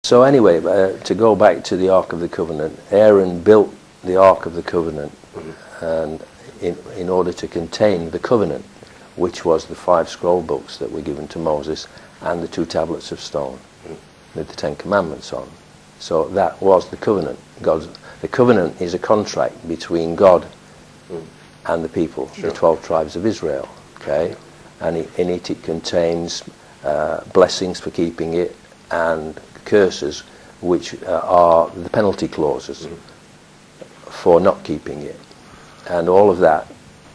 So anyway, to go back to the Ark of the Covenant, Aaron built the Ark of the Covenant, and in order to contain the covenant, which was the 5 scroll books that were given to Moses and the 2 tablets of stone with the 10 commandments on. So that was the covenant. The covenant is a contract between God and the people, the 12 tribes of Israel. Okay, and in it contains blessings for keeping it and curses, which are the penalty clauses for not keeping it. And all of that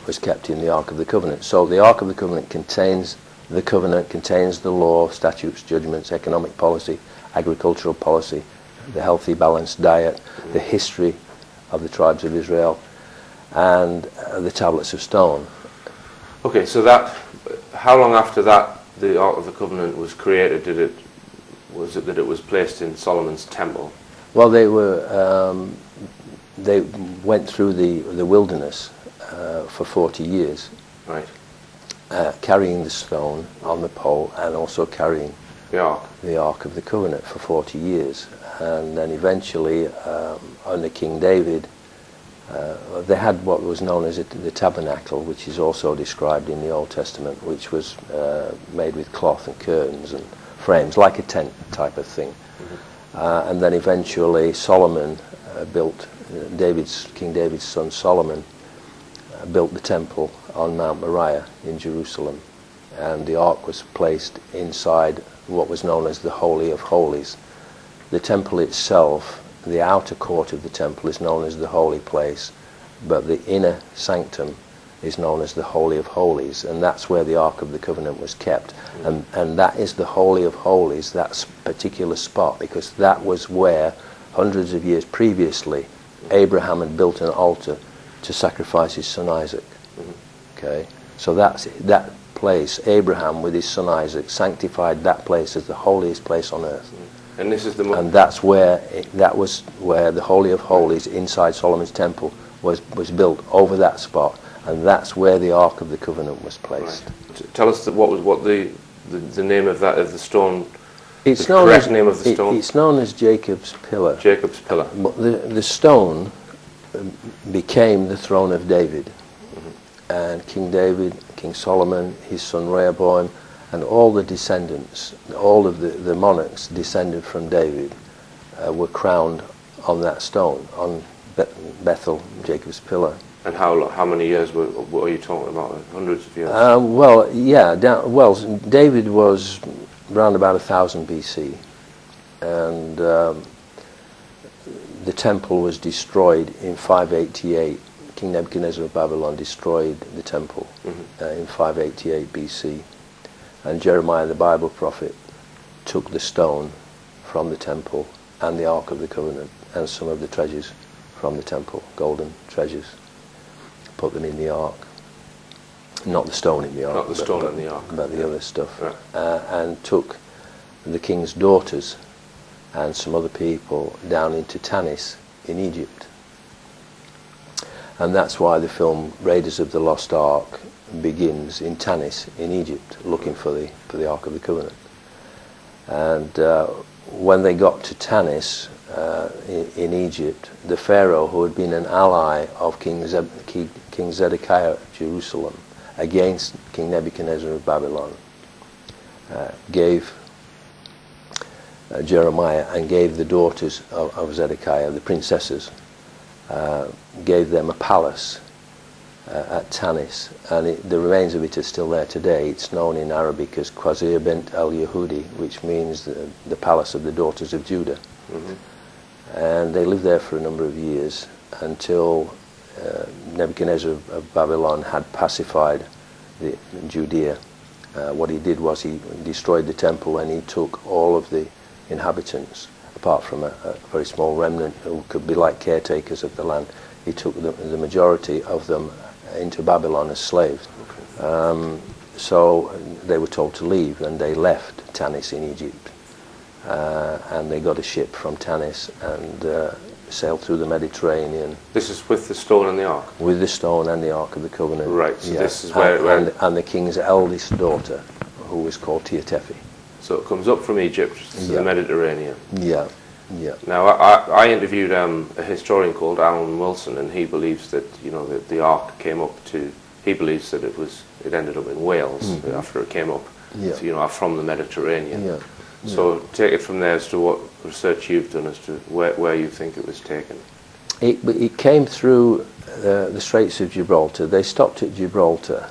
was kept in the Ark of the Covenant. So the Ark of the Covenant contains the law, statutes, judgments, economic policy, agricultural policy, the healthy, balanced diet, the history of the tribes of Israel, and the tablets of stone. Okay, so that, how long after that the Ark of the Covenant was created was it that it was placed in Solomon's temple? Well, they went through the wilderness for 40 years, right, carrying the stone on the pole and also carrying the Ark of the Covenant for 40 years. And then eventually, under King David, they had what was known as the tabernacle, which is also described in the Old Testament, which was made with cloth and curtains and frames, like a tent type of thing. And then eventually Solomon built, King David's son Solomon built the temple on Mount Moriah in Jerusalem, and the Ark was placed inside what was known as the Holy of Holies. The temple itself, the outer court of the temple, is known as the Holy Place, but the inner sanctum is known as the Holy of Holies, and that's where the Ark of the Covenant was kept. And that is the Holy of Holies, that particular spot, because that was where, hundreds of years previously, Abraham had built an altar to sacrifice his son Isaac. Okay, so that place, Abraham with his son Isaac sanctified that place as the holiest place on earth. And this is and that was where the Holy of Holies inside Solomon's temple was built, over that spot, and that's where the Ark of the Covenant was placed. Right. Tell us what the name of the stone. It's the correct name of the stone. It's known as Jacob's Pillar. Jacob's Pillar. But the stone became the throne of David, and King David, King Solomon, his son Rehoboam, and all the descendants, all of the monarchs descended from David, were crowned on that stone, on Bethel, Jacob's Pillar. And how many years were you talking about? Hundreds of years? Well, yeah. David was around about 1000 BC, and the temple was destroyed in 588. King Nebuchadnezzar of Babylon destroyed the temple in 588 BC. And Jeremiah the Bible prophet took the stone from the temple and the Ark of the Covenant and some of the treasures from the temple, golden treasures, put them in the Ark. Not the stone in the Ark. Not the stone in the Ark. But the other stuff. Right. And took the king's daughters and some other people down into Tanis in Egypt. And that's why the film Raiders of the Lost Ark begins in Tanis in Egypt, looking for the Ark of the Covenant. And when they got to Tanis in Egypt, the Pharaoh, who had been an ally of King Zedekiah of Jerusalem against King Nebuchadnezzar of Babylon, gave Jeremiah and gave the daughters of Zedekiah, the princesses, gave them a palace at Tanis, and the remains of it are still there today. It's known in Arabic as Qasir bint al-Yahudi, which means the palace of the daughters of Judah. And they lived there for a number of years until Nebuchadnezzar of Babylon had pacified Judea. What he did was he destroyed the temple, and he took all of the inhabitants, apart from a very small remnant who could be like caretakers of the land. He took the majority of them into Babylon as slaves. So they were told to leave, and they left Tanis in Egypt. And they got a ship from Tanis and sailed through the Mediterranean. This is with the stone and the Ark? With the stone and the Ark of the Covenant. Right, so yeah. this is where... And the king's eldest daughter, who was called Teotefi. So it comes up from Egypt to the Mediterranean. Yeah, yeah. Now, I interviewed a historian called Alan Wilson, and he believes that, you know, that the ark came up to. He believes that it ended up in Wales after it came up, so, you know, from the Mediterranean. Yeah. So take it from there as to what research you've done as to where you think it was taken. It came through the Straits of Gibraltar. They stopped at Gibraltar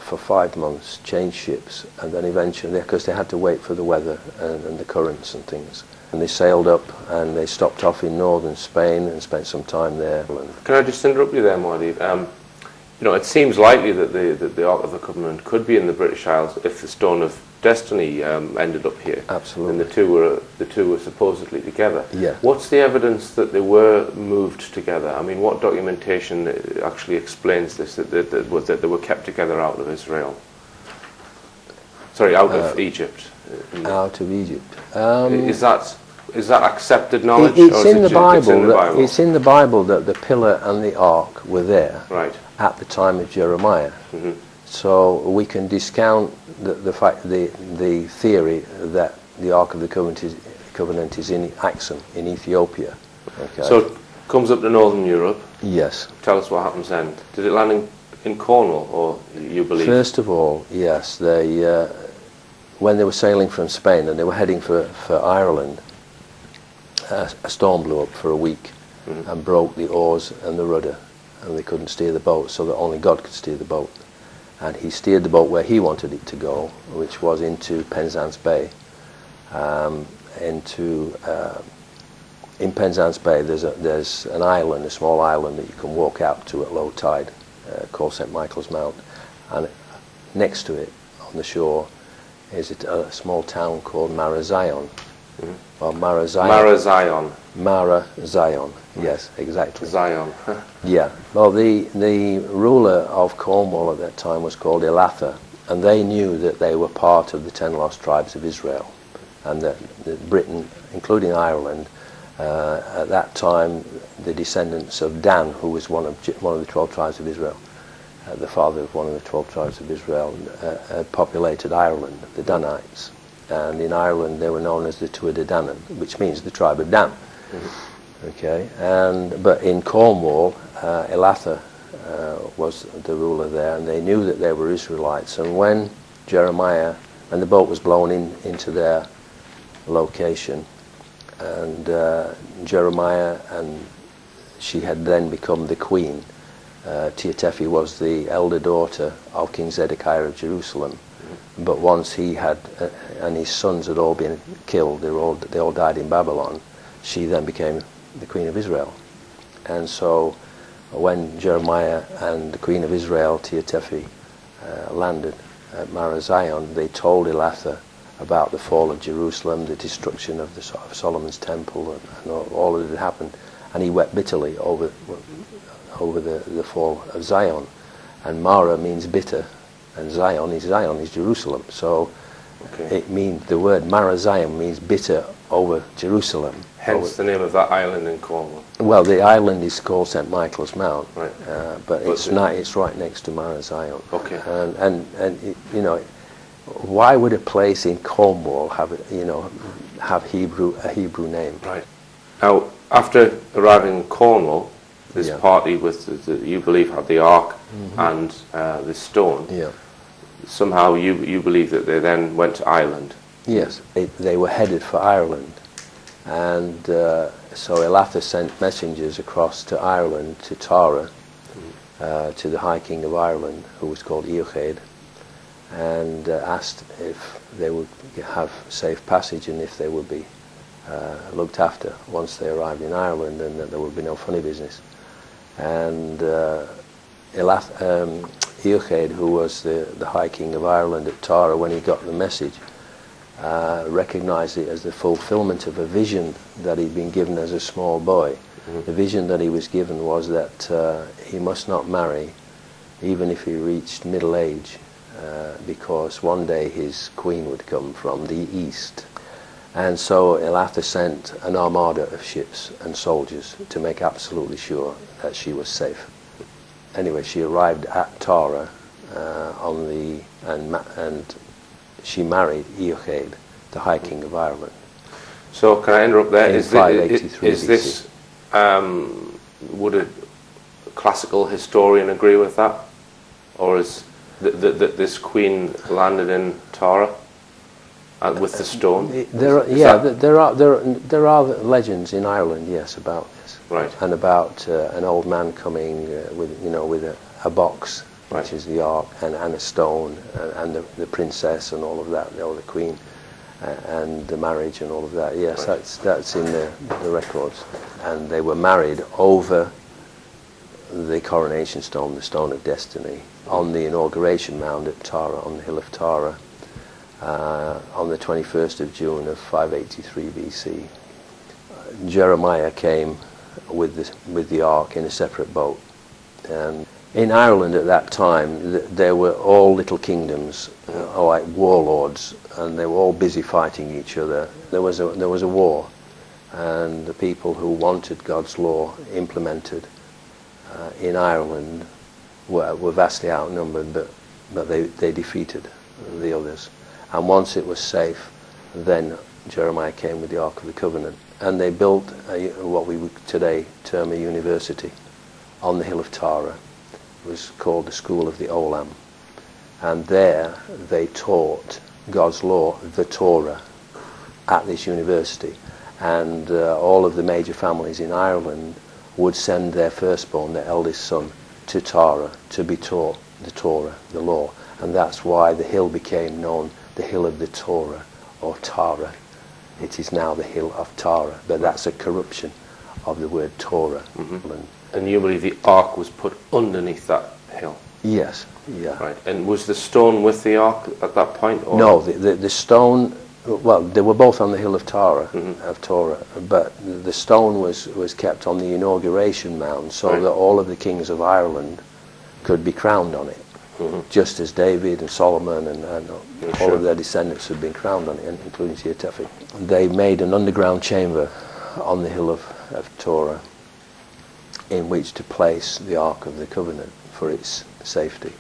for 5 months, changed ships, and then eventually, because they had to wait for the weather and the currents and things, and they sailed up and they stopped off in northern Spain and spent some time there. Can I just interrupt you there, Muad'Dib? You know, it seems likely that the Ark of the Covenant could be in the British Isles if the Stone of Destiny ended up here. Absolutely. And the two were supposedly together. Yeah. What's the evidence that they were moved together? I mean, what documentation actually explains this, that they were kept together out of Israel? Sorry, out of Egypt. Out of Egypt. Is that accepted knowledge? It's in the Bible. It's in the Bible that the pillar and the ark were there. Right. At the time of Jeremiah. So we can discount the theory that the Ark of the Covenant is in Axum, in Ethiopia. Okay. So it comes up to Northern Europe. Yes. Tell us what happens then. Did it land in Cornwall, or you believe? First of all, yes. They when they were sailing from Spain and they were heading for Ireland, a storm blew up for a week and broke the oars and the rudder, and they couldn't steer the boat, so that only God could steer the boat. And he steered the boat where he wanted it to go, which was into Penzance Bay. In Penzance Bay there's an island, a small island that you can walk out to at low tide, called St. Michael's Mount, and next to it on the shore is a small town called Marazion. Well, Marazion. Marazion, yes, exactly. Zion. Yeah. Well, the ruler of Cornwall at that time was called Elatha, and they knew that they were part of the 10 lost tribes of Israel, and that Britain, including Ireland, at that time, the descendants of Dan, who was one of the 12 tribes of Israel, the father of one of the 12 tribes of Israel, had populated Ireland, the Danites. And in Ireland they were known as the Tuatha Dé Danann, which means the tribe of Dan. Okay, but in Cornwall, Elatha was the ruler there, and they knew that they were Israelites. And when the boat was blown into their location, and Jeremiah, and she had then become the queen. Teotefi was the elder daughter of King Zedekiah of Jerusalem. But once he had, and his sons had all been killed, they all died in Babylon, she then became the Queen of Israel. And so when Jeremiah and the Queen of Israel, Teotefi, landed at Marazion, they told Elatha about the fall of Jerusalem, the destruction of Solomon's temple, and all that had happened. And he wept bitterly over the fall of Zion. And Mara means bitter, and Zion is Jerusalem. So it means, the word Marazion means bitter over Jerusalem. Hence the name of that island in Cornwall. Well, the island is called St. Michael's Mount, right. But it's right next to Marazion. Okay. And you know, why would a place in Cornwall have a Hebrew name? Right. Now, after arriving in Cornwall, this party with you believe had the ark and the stone. Yeah. Somehow you believe that they then went to Ireland. Yes, they were headed for Ireland, and so Elatha sent messengers across to Ireland, to Tara, to the High King of Ireland, who was called Eochaid, and asked if they would have safe passage and if they would be looked after once they arrived in Ireland, and that there would be no funny business. And Eochaid, who was the High King of Ireland at Tara, when he got the message, recognized it as the fulfillment of a vision that he'd been given as a small boy. The vision that he was given was that he must not marry, even if he reached middle age, because one day his queen would come from the east. And so Elatha sent an armada of ships and soldiers to make absolutely sure that she was safe. Anyway, she arrived at Tara and she married Eochaid the High King of Ireland. So can I interrupt there? In 583 is this would a classical historian agree with that, or is that this queen landed in Tara with the stone? There are legends in Ireland, yes, about this, right? And about an old man coming with a box, right, which is the ark, and a stone, and the princess and all of that, or the queen, and the marriage and all of that. Yes, right, that's in the records, and they were married over the coronation stone, the stone of destiny, on the inauguration mound at Tara, on the hill of Tara, on the 21st of June of 583 BC. Jeremiah came with the ark in a separate boat. And in Ireland at that time, there were all little kingdoms, like warlords, and they were all busy fighting each other. There was a war, and the people who wanted God's law implemented in Ireland were vastly outnumbered, but they defeated the others. And once it was safe, then Jeremiah came with the Ark of the Covenant, and they built what we would today term a university on the hill of Tara. It was called the School of the Olam, and there they taught God's law, the Torah, at this university. And all of the major families in Ireland would send their firstborn, their eldest son, to Tara to be taught the Torah, the law. And that's why the hill became known the Hill of the Torah, or Tara. It is now the Hill of Tara, but that's a corruption of the word Torah. Mm-hmm. And you believe the ark was put underneath that hill? Yes, yeah. Right. And was the stone with the ark at that point? Or? No, the stone, well, they were both on the Hill of Tara, mm-hmm, of Torah, but the stone was kept on the inauguration mound, so right, that all of the kings of Ireland could be crowned on it. Mm-hmm. Just as David and Solomon and all of their descendants had been crowned on it, including Sheetafi. They made an underground chamber on the hill of Torah in which to place the Ark of the Covenant for its safety.